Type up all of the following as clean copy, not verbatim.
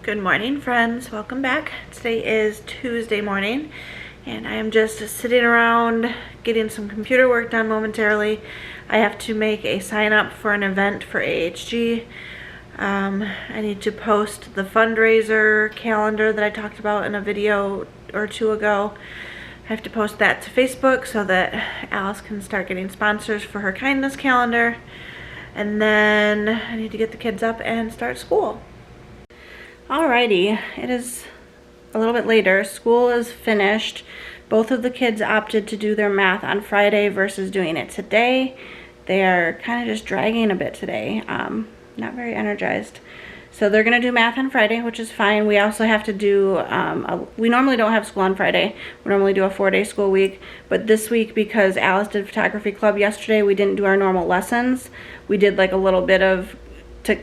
Good morning, friends. Welcome back. Today is Tuesday morning and I am just sitting around getting some computer work done momentarily. I have to make a sign up for an event for AHG. I need to post the fundraiser calendar that I talked about in a video or two ago. I have to post that to Facebook so that Alice can start getting sponsors for her kindness calendar. And then I need to get the kids up and start school. Alrighty, it is a little bit later. School is finished. Both of the kids opted to do their math on Friday versus doing it today. They are kind of just dragging a bit today, not very energized. So they're gonna do math on Friday, which is fine. We also have to do, we normally don't have school on Friday. We normally do a 4-day school week, but this week, because Alice did photography club yesterday, we didn't do our normal lessons. We did like a little bit of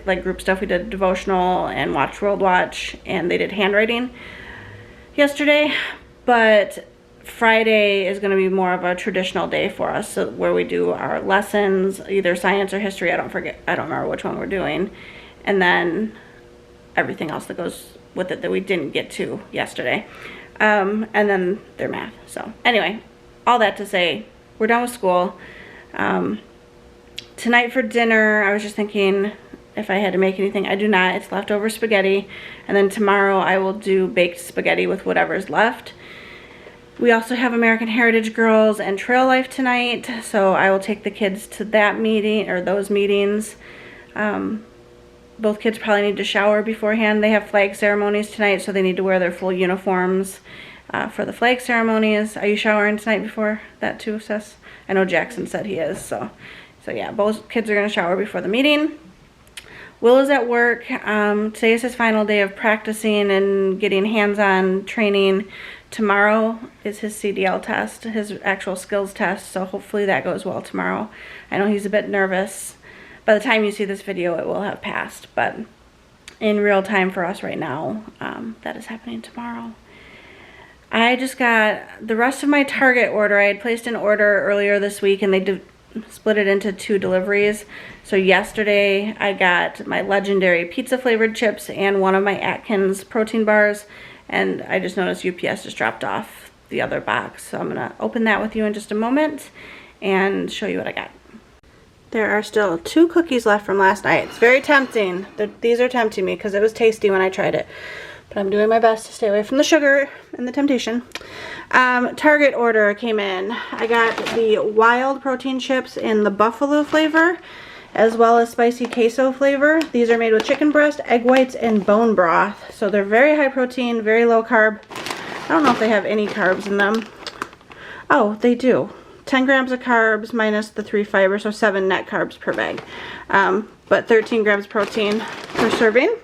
like group stuff. We did devotional and watch World Watch, and they did handwriting yesterday. But Friday is going to be more of a traditional day for us, so where we do our lessons, either science or history. I don't remember which one we're doing, and then everything else that goes with it that we didn't get to yesterday, and then their math. So anyway, all that to say, we're done with school. Tonight for dinner, I was just thinking if I had to make anything. I do not. It's leftover spaghetti. And then tomorrow I will do baked spaghetti with whatever's left. We also have American Heritage Girls and Trail Life tonight, so I will take the kids to that meeting, or those meetings. Both kids probably need to shower beforehand. They have flag ceremonies tonight, so they need to wear their full uniforms for the flag ceremonies. Are you showering tonight before that too, Sis? I know Jackson said he is, so yeah, both kids are going to shower before the meeting. Will is at work. Today is his final day of practicing and getting hands-on training. Tomorrow is his CDL test, his actual skills test, so hopefully that goes well tomorrow. I know he's a bit nervous. By the time you see this video, it will have passed, but in real time for us right now, that is happening tomorrow. I just got the rest of my Target order. I had placed an order earlier this week, and they split it into 2 deliveries. So yesterday I got my legendary pizza flavored chips and one of my Atkins protein bars, and I just noticed UPS just dropped off the other box, so I'm gonna open that with you in just a moment and show you what I got. There are still 2 cookies left from last night. It's very tempting. These are tempting me because it was tasty when I tried it, but I'm doing my best to stay away from the sugar and the temptation. Target order came in. I got the wild protein chips in the buffalo flavor, as well as spicy queso flavor. These are made with chicken breast, egg whites, and bone broth. So they're very high protein, very low carb. I don't know if they have any carbs in them. Oh, they do. 10 grams of carbs minus the 3 fibers, so 7 net carbs per bag. But 13 grams protein per serving.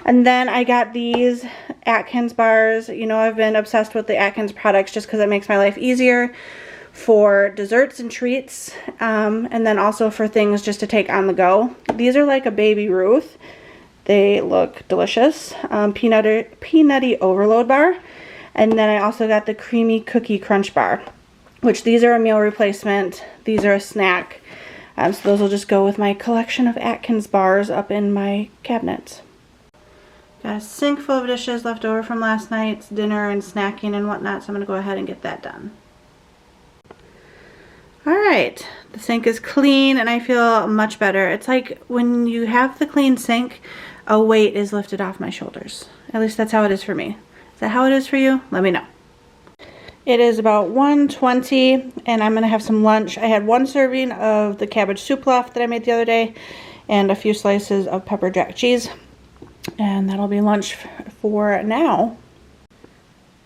And then I got these Atkins bars. You know, I've been obsessed with the Atkins products just because it makes my life easier for desserts and treats, and then also for things just to take on the go. These are like a Baby Ruth. They look delicious. Peanutty overload bar. And then I also got the creamy cookie crunch bar, which these are a meal replacement. These are a snack. So those will just go with my collection of Atkins bars up in my cabinets. Got a sink full of dishes left over from last night's dinner and snacking and whatnot, so I'm going to go ahead and get that done. Alright, the sink is clean and I feel much better. It's like when you have the clean sink, a weight is lifted off my shoulders. At least that's how it is for me. Is that how it is for you? Let me know. It is about 1:20 and I'm going to have some lunch. I had 1 serving of the cabbage soup left that I made the other day and a few slices of pepper jack cheese. And that'll be lunch for now.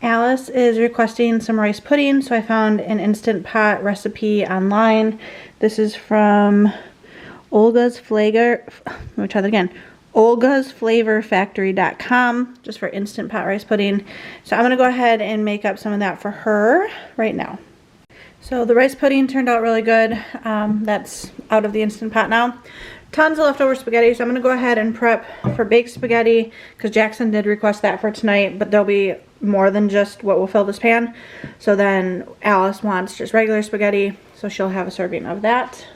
Alice is requesting some rice pudding, so I found an Instant Pot recipe online. This is from Olga's Flavor. Let me try that again. olgasflavorfactory.com, just for Instant Pot rice pudding. So I'm going to go ahead and make up some of that for her right now. So the rice pudding turned out really good. That's out of the Instant Pot now. Tons of leftover spaghetti, so I'm going to go ahead and prep for baked spaghetti because Jackson did request that for tonight, but there'll be more than just what will fill this pan. So then Alice wants just regular spaghetti, so she'll have a serving of that.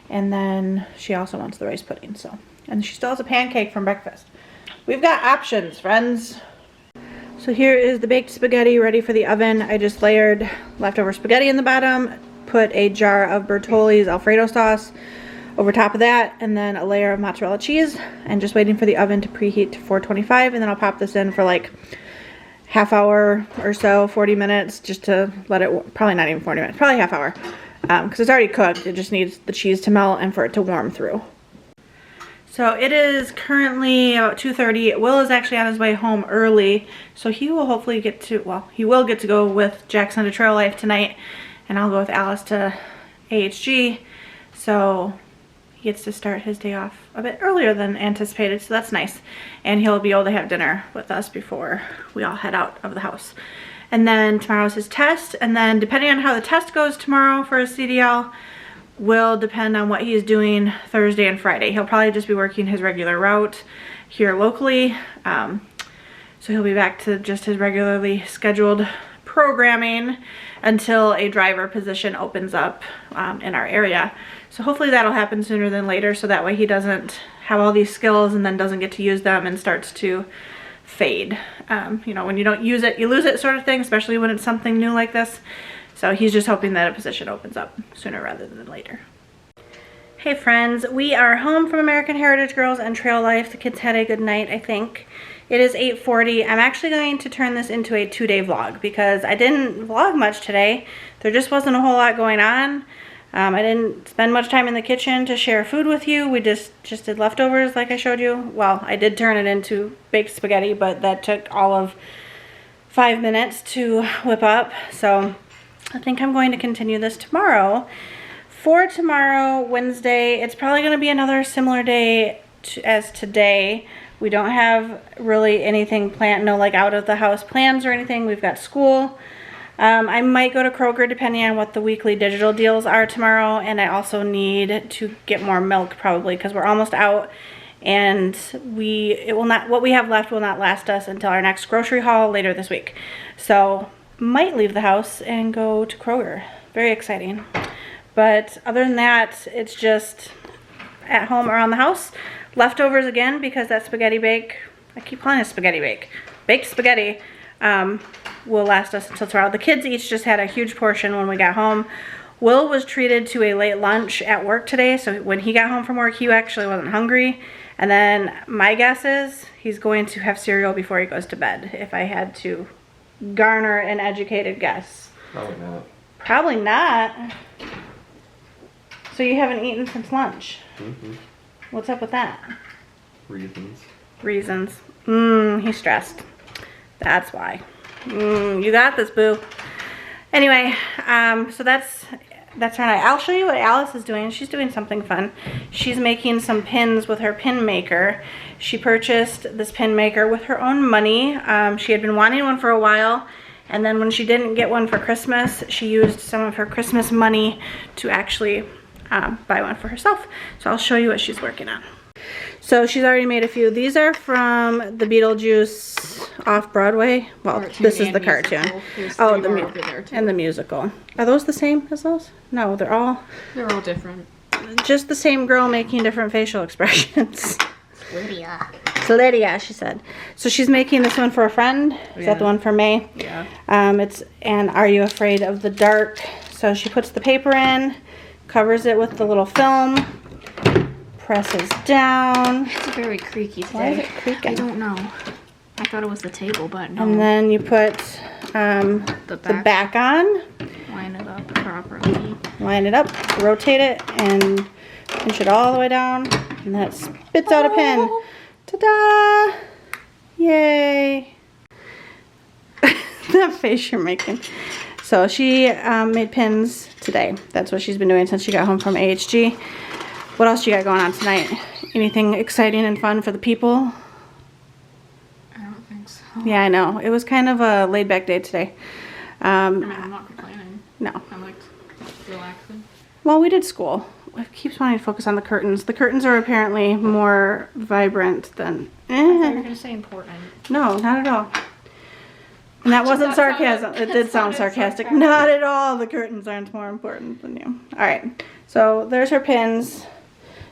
And then she also wants the rice pudding, so. And she still has a pancake from breakfast. We've got options, friends. So here is the baked spaghetti ready for the oven. I just layered leftover spaghetti in the bottom, put a jar of Bertolli's Alfredo sauce over top of that, and then a layer of mozzarella cheese, and just waiting for the oven to preheat to 425, and then I'll pop this in for like half hour or so, 40 minutes, just to let it, probably not even 40 minutes, probably half hour, because it's already cooked. It just needs the cheese to melt and for it to warm through. So it is currently about 2:30. Will is actually on his way home early, so he will hopefully get to, well, he will get to go with Jackson to Trail Life tonight, and I'll go with Alice to AHG. So he gets to start his day off a bit earlier than anticipated, so that's nice. And he'll be able to have dinner with us before we all head out of the house. And then tomorrow's his test, and then depending on how the test goes tomorrow for his CDL will depend on what he is doing Thursday and Friday. He'll probably just be working his regular route here locally. So he'll be back to just his regularly scheduled programming until a driver position opens up in our area. So hopefully that'll happen sooner than later, so that way he doesn't have all these skills and then doesn't get to use them and starts to fade. You know, when you don't use it, you lose it sort of thing, especially when it's something new like this. So he's just hoping that a position opens up sooner rather than later. Hey friends, we are home from American Heritage Girls and Trail Life. The kids had a good night, I think. It is 8:40. I'm actually going to turn this into a 2-day vlog because I didn't vlog much today. There just wasn't a whole lot going on. I didn't spend much time in the kitchen to share food with you. We just did leftovers like I showed you. Well, I did turn it into baked spaghetti, but that took all of 5 minutes to whip up. So I think I'm going to continue this tomorrow. For tomorrow, Wednesday, it's probably going to be another similar day as today. We don't have really anything planned, no like out of the house plans or anything. We've got school. I might go to Kroger depending on what the weekly digital deals are tomorrow, and I also need to get more milk probably because we're almost out, and what we have left will not last us until our next grocery haul later this week. So might leave the house and go to Kroger. Very exciting. But other than that, it's just at home around the house. Leftovers again because that spaghetti bake, I keep calling it spaghetti bake, baked spaghetti, will last us until tomorrow. The kids each just had a huge portion when we got home. Will was treated to a late lunch at work today, so when he got home from work, he actually wasn't hungry. And then my guess is he's going to have cereal before he goes to bed, if I had to garner an educated guess. Probably not. Probably not. So you haven't eaten since lunch? Mm-hmm. What's up with that? Reasons. He's stressed. That's why. You got this, boo. Anyway, so that's her night. I'll show you what Alice is doing. She's doing something fun. She's making some pins with her pin maker. She purchased this pin maker with her own money. She had been wanting one for a while, and then when she didn't get one for Christmas, she used some of her Christmas money to actually buy one for herself. So I'll show you what she's working on. So she's already made a few. These are from the Beetlejuice off-Broadway. Well, this is the cartoon. Oh, and the musical. Are those the same as those? No, they're all different. Just the same girl making different facial expressions. Lydia, she said. So she's making this one for a friend. Is that the one for May? Yeah. It's an Are You Afraid of the Dark? So she puts the paper in, covers it with the little film, presses down. It's very creaky today. Why is it creaking? I don't know. I thought it was the table, but no. And then you put the back on. Line it up properly. Line it up, rotate it, and pinch it all the way down. And that spits out a pin. Ta-da! Yay! That face you're making. So she made pins today. That's what she's been doing since she got home from AHG. What else you got going on tonight? Anything exciting and fun for the people? I don't think so. Yeah, I know. It was kind of a laid-back day today. I'm not complaining. No. I liked relaxing. Well, we did school. I keep wanting to focus on the curtains. The curtains are apparently more vibrant than... I thought you were going to say important. No, not at all. And that wasn't sarcasm. It did sound sarcastic. Not at all. The curtains aren't more important than you. All right. So there's her pins.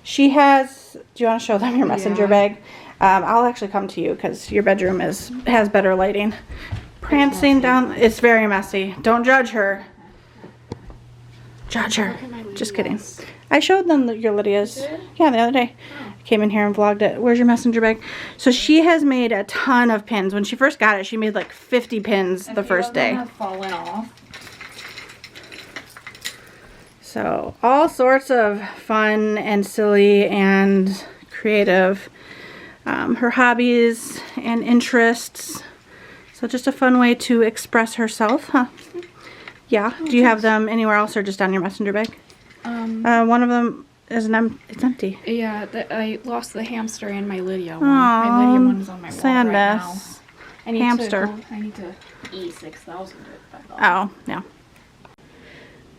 She has... Do you want to show them your messenger bag? I'll actually come to you because your bedroom has better lighting. Prancing down, it's very messy. Don't judge her. Judge her. Just kidding. I showed them your Lydia's. Yeah, the other day. I came in here and vlogged it. Where's your messenger bag? So she has made a ton of pins. When she first got it, she made like 50 pins the first day. Have fallen off. So all sorts of fun and silly and creative. Her hobbies and interests. So just a fun way to express herself, huh? Yeah. Do you have them anywhere else or just on your messenger bag? One of them is it's empty. Yeah, I lost the hamster and my Lydia one. Aww, My Lydia one is on my wall right now. sadness. I need Hamster. I need to E6000 it. Oh, yeah.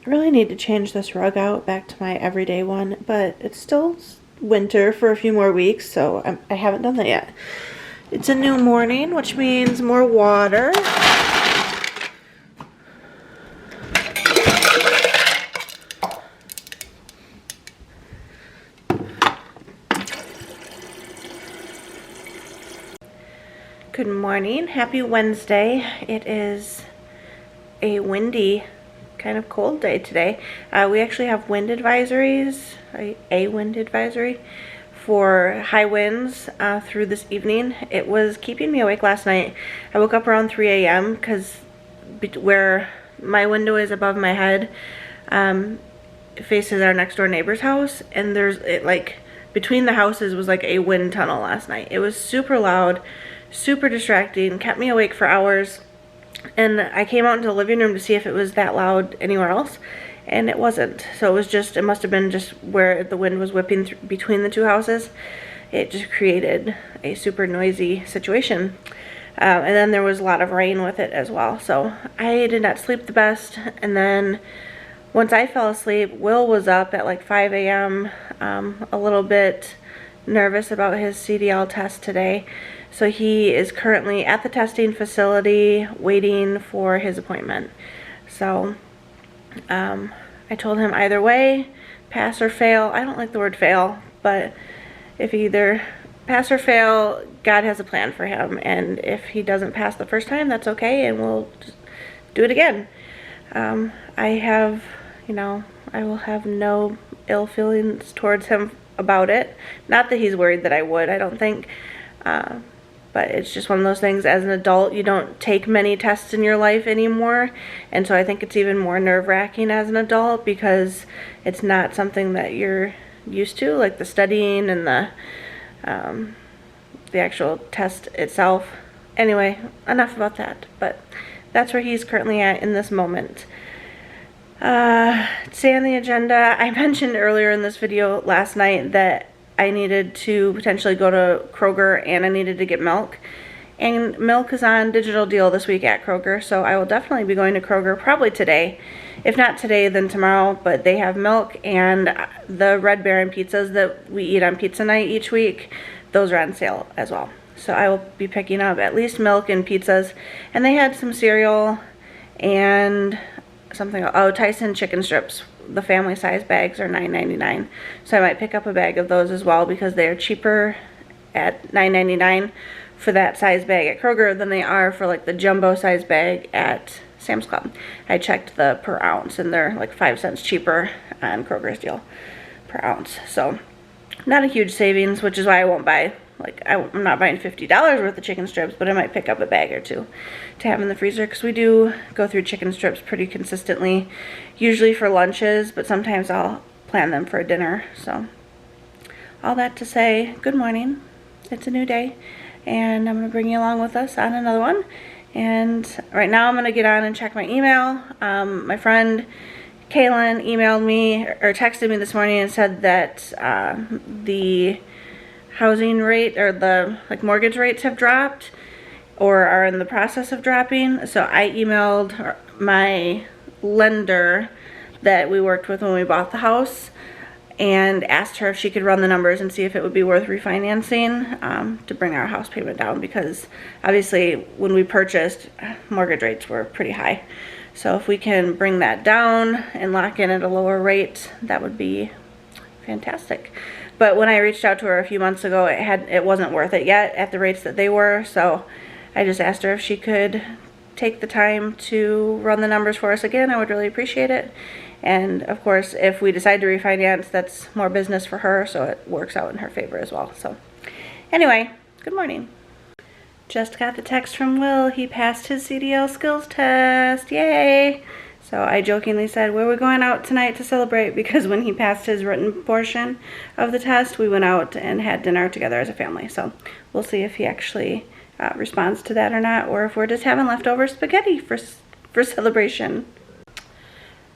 I really need to change this rug out back to my everyday one, but it's still winter for a few more weeks, so I haven't done that yet. It's a new morning, which means more water. Good morning. Happy Wednesday. It is a windy, kind of cold day today. We actually have wind advisories, a wind advisory for high winds through this evening. It was keeping me awake last night. I woke up around 3 a.m. because where my window is above my head, it faces our next door neighbor's house, and like between the houses was like a wind tunnel last night. It was super loud, super distracting, kept me awake for hours. And I came out into the living room to see if it was that loud anywhere else, and it wasn't. So it must have been just where the wind was whipping between the two houses. It just created a super noisy situation. And then there was a lot of rain with it as well. So I did not sleep the best. And then once I fell asleep, Will was up at like 5 a.m. A little bit nervous about his CDL test today. So he is currently at the testing facility waiting for his appointment. So I told him either way, pass or fail. I don't like the word fail, but if either pass or fail, God has a plan for him. And if he doesn't pass the first time, that's okay, and we'll just do it again. I will have no ill feelings towards him about it. Not that he's worried that I would, I don't think. But it's just one of those things, as an adult, you don't take many tests in your life anymore. And so I think it's even more nerve-wracking as an adult because it's not something that you're used to, like the studying and the actual test itself. Anyway, enough about that. But that's where he's currently at in this moment. Today on the agenda, I mentioned earlier in this video last night that I needed to potentially go to Kroger and I needed to get milk. And milk is on digital deal this week at Kroger, so I will definitely be going to Kroger probably today. If not today, then tomorrow, but they have milk and the Red Baron pizzas that we eat on pizza night each week, those are on sale as well. So I will be picking up at least milk and pizzas. And they had some cereal and something, oh, Tyson chicken strips. The family size bags are $9.99, so I might pick up a bag of those as well because they are cheaper at $9.99 for that size bag at Kroger than they are for like the jumbo size bag at Sam's Club. I checked the per ounce and they're like 5 cents cheaper on Kroger's deal per ounce. So not a huge savings, which is why I won't buy, like I'm not buying $50 worth of chicken strips, but I might pick up a bag or two to have in the freezer because we do go through chicken strips pretty consistently, usually for lunches, but sometimes I'll plan them for dinner. So all that to say, good morning. It's a new day and I'm going to bring you along with us on another one. And right now I'm going to get on and check my email. My friend Kaylin emailed me or texted me this morning and said that the housing rate or the mortgage rates have dropped or are in the process of dropping. So I emailed my lender that we worked with when we bought the house and asked her if she could run the numbers and see if it would be worth refinancing to bring our house payment down, because obviously when we purchased, mortgage rates were pretty high. So if we can bring that down and lock in at a lower rate, that would be fantastic. But when I reached out to her a few months ago, it wasn't worth it yet at the rates that they were. So I just asked her if she could take the time to run the numbers for us again. I would really appreciate it. And of course, if we decide to refinance, that's more business for her, so it works out in her favor as well. So anyway, good morning. Just got the text from Will. He passed his CDL skills test. Yay! So I jokingly said, "Where are we going out tonight to celebrate?" Because when he passed his written portion of the test, we went out and had dinner together as a family. So we'll see if he actually responds to that or not, or if we're just having leftover spaghetti for celebration.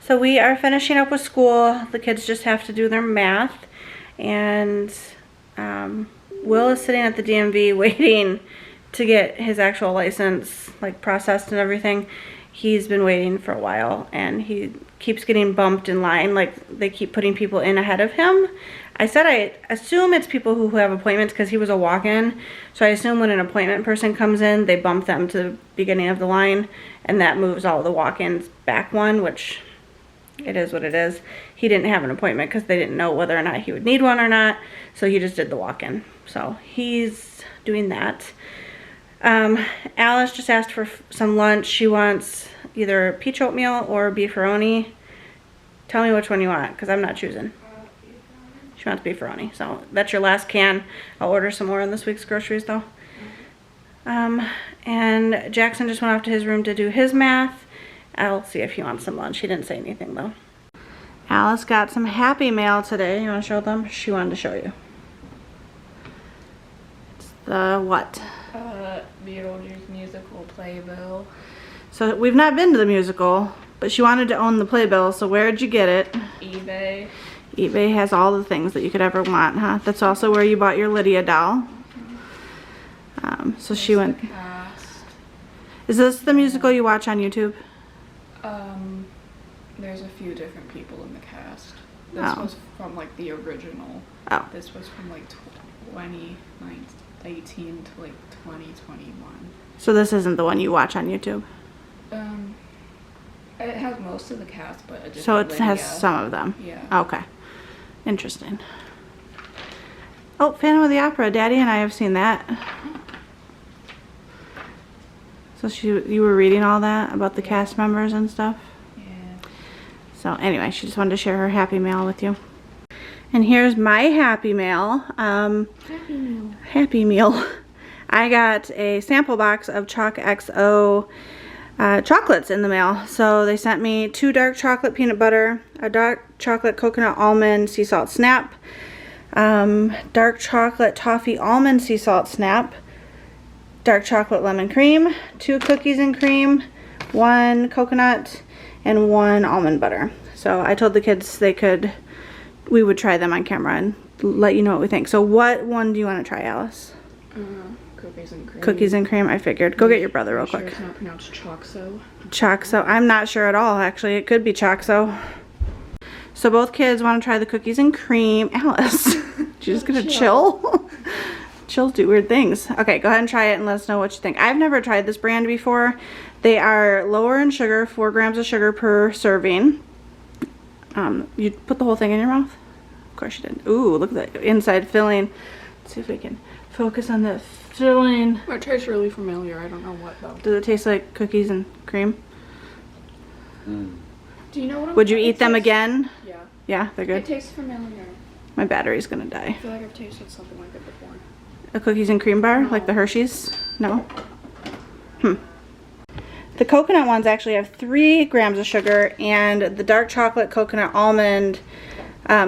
So we are finishing up with school. The kids just have to do their math, and Will is sitting at the DMV waiting to get his actual license like processed and everything. He's been waiting for a while, and he keeps getting bumped in line. Like, they keep putting people in ahead of him. I said I assume it's people who have appointments, because he was a walk-in. So I assume when an appointment person comes in, they bump them to the beginning of the line, and that moves all the walk-ins back one, which it is what it is. He didn't have an appointment because they didn't know whether or not he would need one or not, so he just did the walk-in. So he's doing that. Alice just asked for some lunch. She wants either peach oatmeal or beefaroni. Tell me which one you want, because I'm not choosing. She wants beefaroni, so that's your last can. I'll order some more in this week's groceries though. And Jackson just went off to his room to do his math. I'll see if he wants some lunch. He didn't say anything though. Alice got some Happy Mail today. You want to show them? She wanted to show you. It's the what? Beetlejuice musical playbill. So we've not been to the musical, but she wanted to own the playbill, so where'd you get it? eBay. eBay has all the things that you could ever want, huh? That's also where you bought your Lydia doll. So she went... Cast. Is this the musical you watch on YouTube? There's a few different people in the cast. This Oh. was from like the original. Oh. This was from like 2018 to like 2021. So this isn't the one you watch on YouTube? It has most of the cast, but a different So it has Lydia. some of them? Yeah. Okay. Interesting. Oh, Phantom of the Opera. Daddy and I have seen that. So you were reading all that about the cast members and stuff? Yeah. So anyway, she just wanted to share her Happy Mail with you. And here's my Happy Mail. Happy Meal. I got a sample box of ChocXO chocolates in the mail. So they sent me 2 dark chocolate peanut butter, a dark chocolate coconut almond sea salt snap, dark chocolate toffee almond sea salt snap, dark chocolate lemon cream, 2 cookies and cream, 1 coconut, and 1 almond butter. So I told the kids we would try them on camera and let you know what we think. So what one do you want to try, Alice? Cookies and cream. Cookies and cream, I figured. Go get your brother real Sure quick. it's not pronounced ChocXO. ChocXO. I'm not sure at all, actually. It could be ChocXO. So both kids want to try the cookies and cream. Alice, she's just gonna chill. Chills do weird things. Okay, go ahead and try it and let us know what you think. I've never tried this brand before. They are lower in sugar, 4 grams of sugar per serving. You put the whole thing in your mouth? Of course you didn't. Ooh, look at that inside filling. Let's see if we can focus on the filling. It tastes really familiar. I don't know what though. Does it taste like cookies and cream? Do you know what? Would you eat them again? Yeah. Yeah, they're It good. tastes familiar. My battery's gonna die. I feel like I've tasted something like it before. A cookies and cream bar, like the Hershey's? No? The coconut ones actually have 3 grams of sugar, and the dark chocolate coconut almond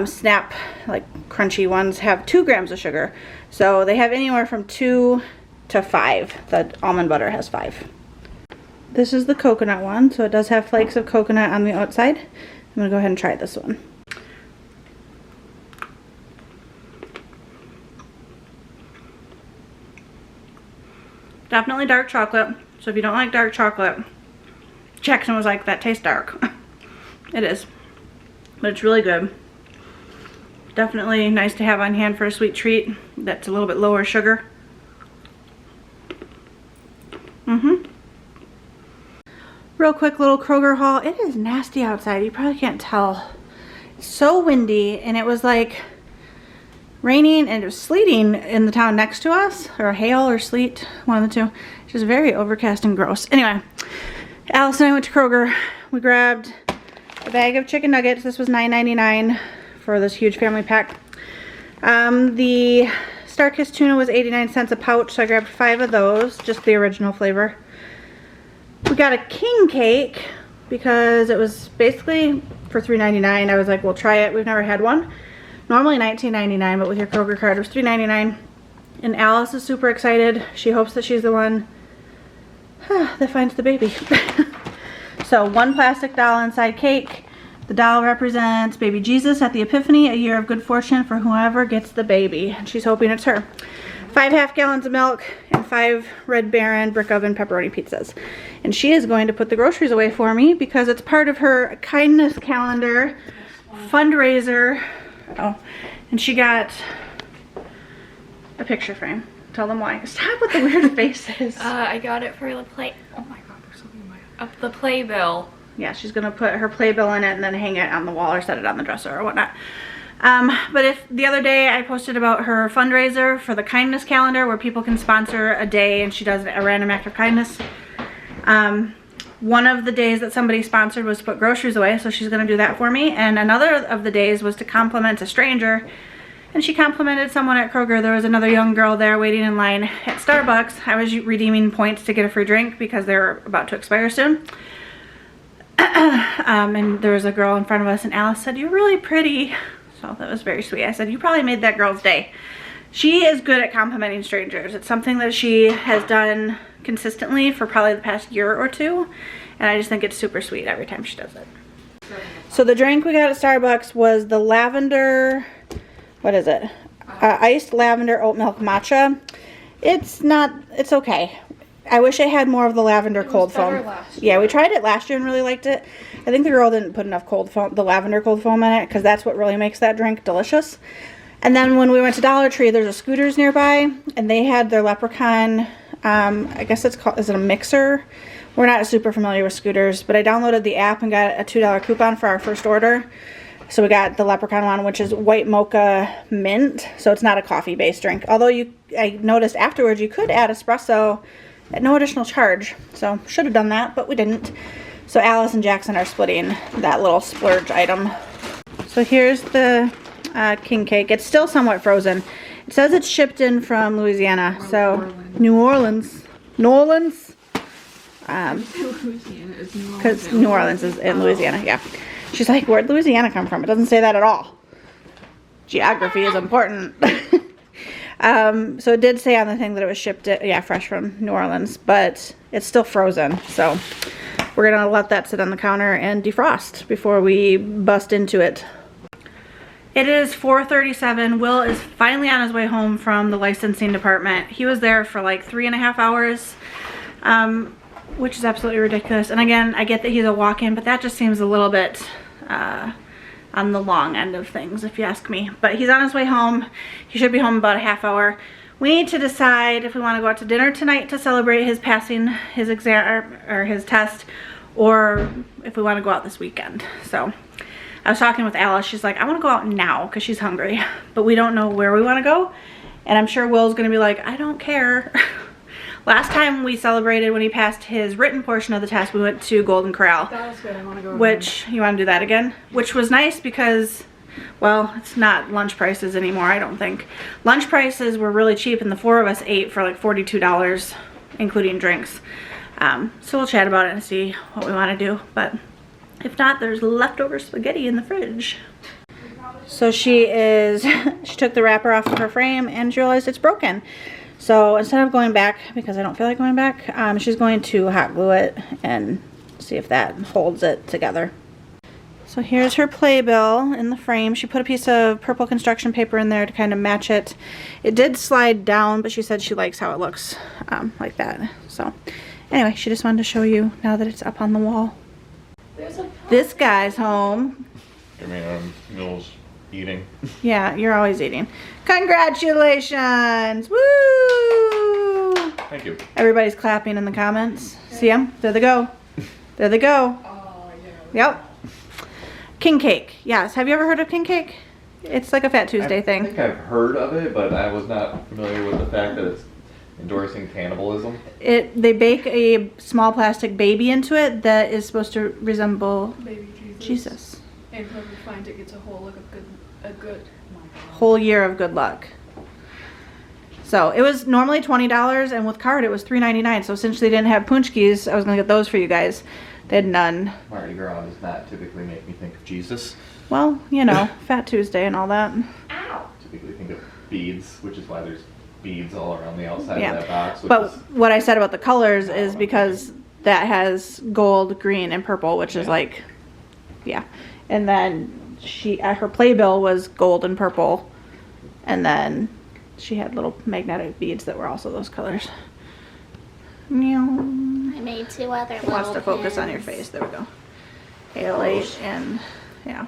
snap, like crunchy ones, have 2 grams of sugar. So they have anywhere from 2 to 5. The almond butter has 5. This is the coconut one, so it does have flakes of coconut on the outside. I'm gonna go ahead and try this one. Definitely dark chocolate. So if you don't like dark chocolate, Jackson was like, that tastes dark. It is. But it's really good. Definitely nice to have on hand for a sweet treat that's a little bit lower sugar. Real quick little Kroger haul. It is nasty outside. You probably can't tell. It's so windy, and it was like raining and it was sleeting in the town next to us, or hail or sleet, one of the two. It's just very overcast and gross. Anyway, Alice and I went to Kroger. We grabbed a bag of chicken nuggets. This was $9.99 for this huge family pack. The Starkist tuna was 89 cents a pouch, so I grabbed 5 of those, just the original flavor. We got a king cake because it was basically for $3.99. I was like, we'll try it. We've never had one. Normally $19.99, but with your Kroger card it was $3.99. And Alice is super excited. She hopes that she's the one that finds the baby. So 1 plastic doll inside cake. The doll represents baby Jesus at the Epiphany, a year of good fortune for whoever gets the baby. And she's hoping it's her. 5 half-gallons of milk and 5 Red Baron brick oven pepperoni pizzas. And she is going to put the groceries away for me because it's part of her kindness calendar fundraiser. Oh, and she got a picture frame. Tell them why. Stop with the weird faces. I got it for the play. Oh my god, there's something in my the playbill. Yeah, she's gonna put her playbill in it and then hang it on the wall or set it on the dresser or whatnot. But if the other day I posted about her fundraiser for the kindness calendar where people can sponsor a day and she does a random act of kindness. One of the days that somebody sponsored was to put groceries away, so she's gonna do that for me. And another of the days was to compliment a stranger. And she complimented someone at Kroger. There was another young girl there waiting in line at Starbucks. I was redeeming points to get a free drink because they were about to expire soon. And there was a girl in front of us and Alice said, "You're really pretty." So that was very sweet. I said, "You probably made that girl's day." She is good at complimenting strangers. It's something that she has done consistently for probably the past year or two. And I just think it's super sweet every time she does it. So the drink we got at Starbucks was the lavender, what is it? Iced lavender oat milk matcha. It's okay. I wish I had more of the lavender cold foam. Yeah, we tried it last year and really liked it. I think the girl didn't put enough cold foam, the lavender cold foam in it, because that's what really makes that drink delicious. And then when we went to Dollar Tree, there's a Scooters nearby, and they had their leprechaun, I guess it's called, is it a mixer? We're not super familiar with Scooters, but I downloaded the app and got a $2 coupon for our first order. So we got the leprechaun one, which is white mocha mint, so it's not a coffee-based drink. Although I noticed afterwards you could add espresso at no additional charge. So should have done that, but we didn't. So Alice and Jackson are splitting that little splurge item. So here's the king cake. It's still somewhat frozen. It says it's shipped in from Louisiana. So New Orleans. Because New Orleans is in Louisiana, yeah. She's like, where'd Louisiana come from? It doesn't say that at all. Geography is important. So it did say on the thing that it was shipped, fresh from New Orleans, but it's still frozen. So we're gonna let that sit on the counter and defrost before we bust into it. It is 4:37. Will is finally on his way home from the licensing department. He was there for like 3.5 hours, which is absolutely ridiculous. And again, I get that he's a walk-in, but that just seems a little bit on the long end of things, if you ask me. But he's on his way home. He should be home about a half hour. We need to decide if we want to go out to dinner tonight to celebrate his passing his exam or his test, or if we want to go out this weekend. So I was talking with Alice. She's like, I want to go out now because she's hungry, but we don't know where we want to go. And I'm sure Will's going to be like, I don't care. Last time we celebrated when he passed his written portion of the test, we went to Golden Corral. That was good. I want to go which, you want to do that again? Which was nice because, well, it's not lunch prices anymore, I don't think. Lunch prices were really cheap and the 4 of us ate for like $42, including drinks. So we'll chat about it and see what we want to do. But if not, there's leftover spaghetti in the fridge. So she took the wrapper off of her frame and she realized it's broken. So instead of going back, because I don't feel like going back, she's going to hot glue it and see if that holds it together. So here's her playbill in the frame. She put a piece of purple construction paper in there to kind of match it. It did slide down, but she said she likes how it looks like that. So anyway, she just wanted to show you now that it's up on the wall. This guy's home. I mean, Mill's eating. Yeah, you're always eating. Congratulations! Woo! Thank you. Everybody's clapping in the comments. See them? There they go. There they go. Oh, yeah. Yep. King cake. Yes. Have you ever heard of king cake? It's like a Fat Tuesday I thing. think I've heard of it, but I was not familiar with the fact that it's endorsing cannibalism. They bake a small plastic baby into it that is supposed to resemble Baby Jesus. Jesus. And whoever finds it gets a whole like a good. Oh my God. Whole year of good luck. So it was normally $20, and with card it was $3.99. So since they didn't have punchkis, I was gonna get those for you guys. They had none. Mardi Gras does not typically make me think of Jesus. Well, you know, Fat Tuesday and all that. Typically think of beads, which is why there's beads all around the outside Yeah. of that box. Which But is, what I said about the colors is because that has gold, green, and purple, which is like, yeah. And then her playbill was gold and purple, and then she had little magnetic beads that were also those colors. Meow. I made 2 other little Wants to focus on your pins. face. There we go. ALH and yeah.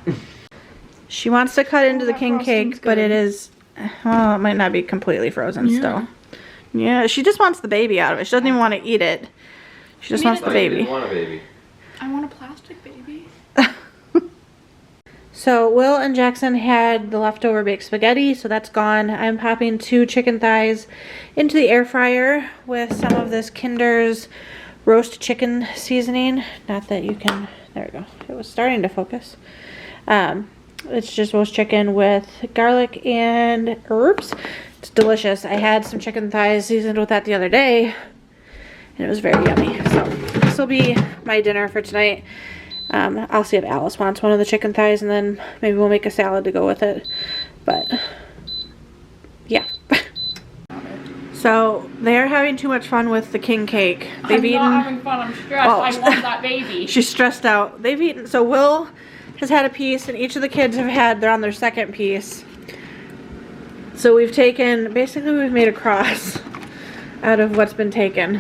She wants to cut into the that king cake, frosting's but good. it is, well, it might not be completely frozen still. Yeah, she just wants the baby out of it. She doesn't even want to eat it. She just wants the baby. want a baby. I want a plastic baby. So Will and Jackson had the leftover baked spaghetti, so that's gone. I'm popping 2 chicken thighs into the air fryer with some of this Kinder's roast chicken seasoning. Not that you can, there we go. It was starting to focus. It's just roast chicken with garlic and herbs. It's delicious. I had some chicken thighs seasoned with that the other day, and it was very yummy. So this will be my dinner for tonight. I'll see if Alice wants one of the chicken thighs, and then maybe we'll make a salad to go with it. But yeah. So they're having too much fun with the king cake. They've eaten. Not having fun. I'm stressed. Well, I want that baby. She's stressed out. They've eaten. So Will has had a piece, and each of the kids they're on their second piece. So we've made a cross out of what's been taken.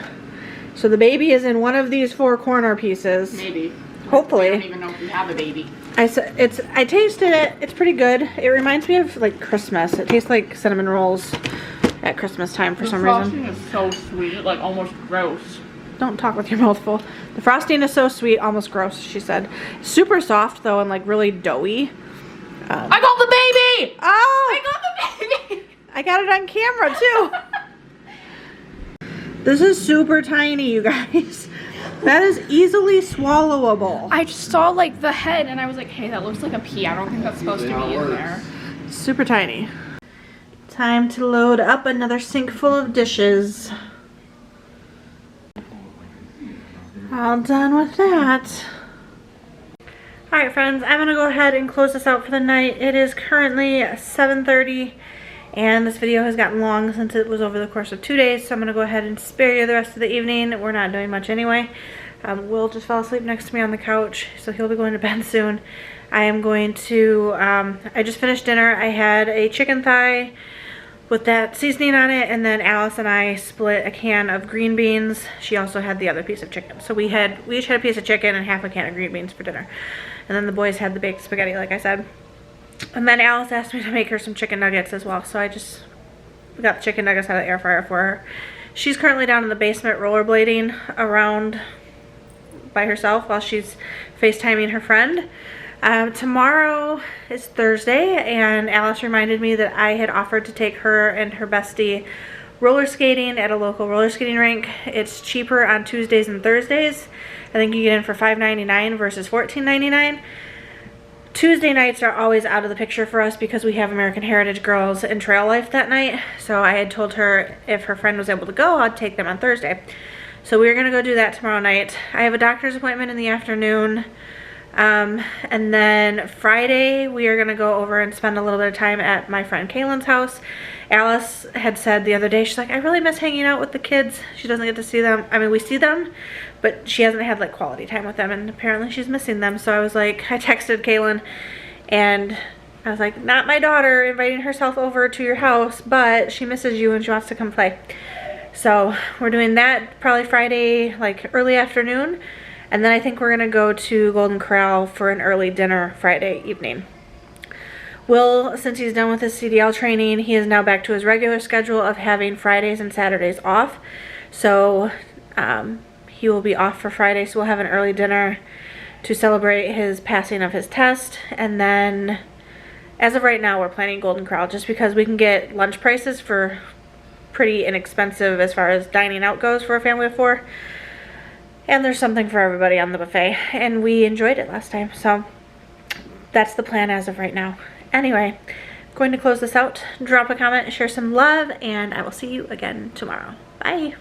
So the baby is in one of these 4 corner pieces. Maybe. Hopefully. I don't even know if we have a baby. I tasted it. It's pretty good. It reminds me of like Christmas. It tastes like cinnamon rolls at Christmas time for some reason. The frosting is so sweet, like almost gross. Don't talk with your mouth full. The frosting is so sweet, almost gross, she said. Super soft though, and like really doughy. I got the baby! Oh! I got the baby! I got it on camera too. This is super tiny, you guys. That is easily swallowable. I just saw like the head and I was like, hey, that looks like a pea. I don't think that's supposed to be in there. Super tiny. Time to load up another sink full of dishes. All done with that. Alright friends, I'm going to go ahead and close this out for the night. It is currently 7:30 and this video has gotten long since it was over the course of 2 days, so I'm going to go ahead and spare you the rest of the evening. We're not doing much anyway. Will just fell asleep next to me on the couch, so he'll be going to bed soon. I am going to, I just finished dinner. I had a chicken thigh with that seasoning on it, and then Alice and I split a can of green beans. She also had the other piece of chicken. So we each had a piece of chicken and half a can of green beans for dinner. And then the boys had the baked spaghetti, like I said. And then Alice asked me to make her some chicken nuggets as well. So I just got the chicken nuggets out of the air fryer for her. She's currently down in the basement rollerblading around by herself while she's FaceTiming her friend. Tomorrow is Thursday, and Alice reminded me that I had offered to take her and her bestie roller skating at a local roller skating rink. It's cheaper on Tuesdays and Thursdays. I think you get in for $5.99 versus $14.99. Tuesday nights are always out of the picture for us because we have American Heritage Girls and Trail Life that night. So I had told her if her friend was able to go, I'd take them on Thursday. So we're going to go do that tomorrow night. I have a doctor's appointment in the afternoon. And then Friday, we are going to go over and spend a little bit of time at my friend Kaylin's house. Alice had said the other day, she's like, I really miss hanging out with the kids. She doesn't get to see them. I mean, we see them, but she hasn't had like quality time with them, and apparently she's missing them. So I was like, I texted Kaylin, and I was like, not my daughter inviting herself over to your house, but she misses you and she wants to come play. So we're doing that probably Friday, like early afternoon. And then I think we're gonna go to Golden Corral for an early dinner Friday evening. Will, since he's done with his CDL training, he is now back to his regular schedule of having Fridays and Saturdays off. So he will be off for Friday, so we'll have an early dinner to celebrate his passing of his test. And then as of right now, we're planning Golden Corral just because we can get lunch prices for pretty inexpensive as far as dining out goes for a family of 4. And there's something for everybody on the buffet. And we enjoyed it last time. So that's the plan as of right now. Anyway, I'm going to close this out. Drop a comment, share some love, and I will see you again tomorrow. Bye.